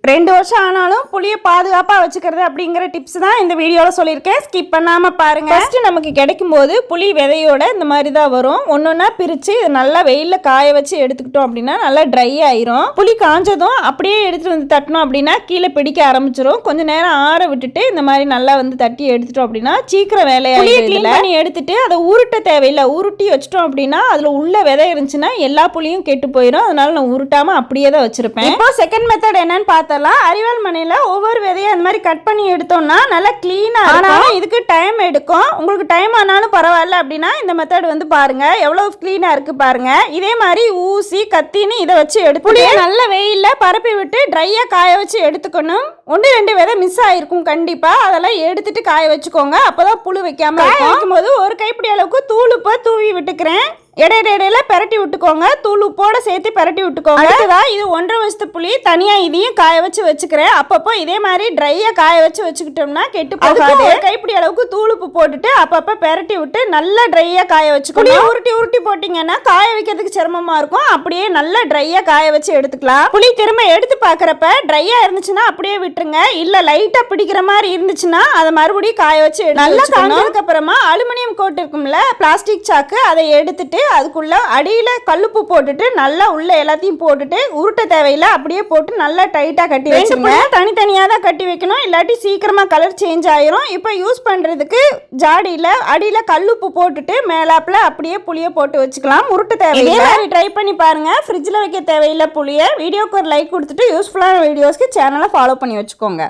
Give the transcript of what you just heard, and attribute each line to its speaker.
Speaker 1: 2 வருஷம் ஆனாலும் புளியை பாதுகாப்பாக வச்சுக்கிறது அப்படிங்கிற டிப்ஸ் தான் இந்த வீடியோவில் சொல்லியிருக்கேன். ஸ்கிப் பண்ணாமல் பாருங்கள். ஃபஸ்ட்டு நமக்கு கிடைக்கும் போது புளி விதையோட இந்த மாதிரி தான் வரும். ஒன்றா பிரித்து இது நல்லா வெயிலில் காய வச்சு எடுத்துக்கிட்டோம் அப்படின்னா நல்லா ட்ரை ஆயிரும். புளி காஞ்சதும் அப்படியே எடுத்துகிட்டு வந்து தட்டணும் அப்படின்னா கீழே பிடிக்க ஆரம்பிச்சிடும். கொஞ்சம் நேரம் ஆற விட்டுட்டு இந்த மாதிரி நல்லா வந்து தட்டி எடுத்துட்டோம் அப்படின்னா சீக்கிரம் வேலையாக க்ளீன் பண்ணி எடுத்துட்டு அதை உருட்ட தேவையில்லை. உருட்டி வச்சிட்டோம் அப்படின்னா அதில் உள்ள விதை இருந்துச்சுன்னா எல்லா புளியும் கெட்டு போயிடும். அதனால நான் உருட்டாமல் அப்படியே தான் வச்சுருப்பேன். இப்போ செகண்ட் மெத்தட் என்னன்னு பார்த்தலாம். அரிவாள் மனையில ஒவ்வொரு விதையை அந்த மாதிரி கட் பண்ணி எடுத்தோம்னா நல்லா கிளீனா இருக்கும். இதுக்கு டைம் எடுக்கும். உங்களுக்கு டைம் ஆனாலும் பரவாயில்ல அப்படின்னா இந்த மெத்தட் வந்து பாருங்க எவ்வளவு கிளீனா இருக்கு பாருங்க. இதே மாதிரி ஊசி கத்தின்னு இதை வச்சு எடுத்து நல்ல வெயில்ல பரப்பி விட்டு ட்ரையா காய வச்சு எடுத்துக்கணும். 1-2 விதை மிஸ் ஆயிருக்கும் கண்டிப்பா. அதெல்லாம் எடுத்துட்டு காய வச்சுக்கோங்க. அப்பதான் புழு வைக்காம இருக்கும். போது ஒரு கைப்பிடி அளவுக்கு தூள் உப்பை தூவி விட்டுக்கிறேன். இடையில பெரட்டி விட்டுக்கோங்க. தூள் உப்போட சேர்த்து பெரட்டி விட்டுக்கோங்க. அடுத்ததான் இது 1.5 வருஷத்து புளி தனியா இதையும் காய வச்சு வச்சுக்கிறேன். அப்பப்போ இதே மாதிரி ட்ரையா காய வச்சு வச்சுக்கிட்டோம்னா கெட்டு போகாது. கைப்பிடி அளவுக்கு தூள் உப்பு போட்டுட்டு அப்பப்போ பெரட்டி விட்டு நல்லா ட்ரையா காய வச்சுக்கணும். உருட்டி போட்டீங்கன்னா காய வைக்கிறதுக்கு சிரமமா இருக்கும். அப்படியே நல்லா ட்ரையா காய வச்சு எடுத்துக்கலாம். புளி திரும்ப எடுத்து பாக்குறப்ப ட்ரையா இருந்துச்சுன்னா அப்படியே விட்டுருங்க. இல்ல லைட்டா பிடிக்கிற மாதிரி இருந்துச்சுன்னா அதை மறுபடியும் காய வச்சு நல்லா காஞ்சதுக்கு அப்புறமா அலுமினியம் கோட் இருக்கும்ல பிளாஸ்டிக் சாக்கு, அதை எடுத்துட்டு அதுக்குள்ள அடியில கல்லுப்பு போட்டுட்டு நல்லா உள்ள எல்லாத்தையும் போட்டுட்டு உருட்ட தேவையில்லை. அப்படியே போட்டு நல்லா டைட்டா கட்டி வச்சுருங்க. தனித்தனியா தான் கட்டி வைக்கணும், இல்லாட்டி சீக்கிரமா கலர் சேஞ்ச் ஆயிரும். இப்போ யூஸ் பண்றதுக்கு ஜாடியில அடியில கல்லுப்பு போட்டுட்டு மேலாப்புல அப்படியே புளிய போட்டு வச்சுக்கலாம். உருட்ட தேவையில்லை. ட்ரை பண்ணி பாருங்க. ஃப்ரிட்ஜில் வைக்க தேவையில்லை புளிய. வீடியோக்கு ஒரு லைக் கொடுத்துட்டு யூஸ்ஃபுல்லான வீடியோஸ்க்கு சேனலை ஃபாலோ பண்ணி வச்சுக்கோங்க.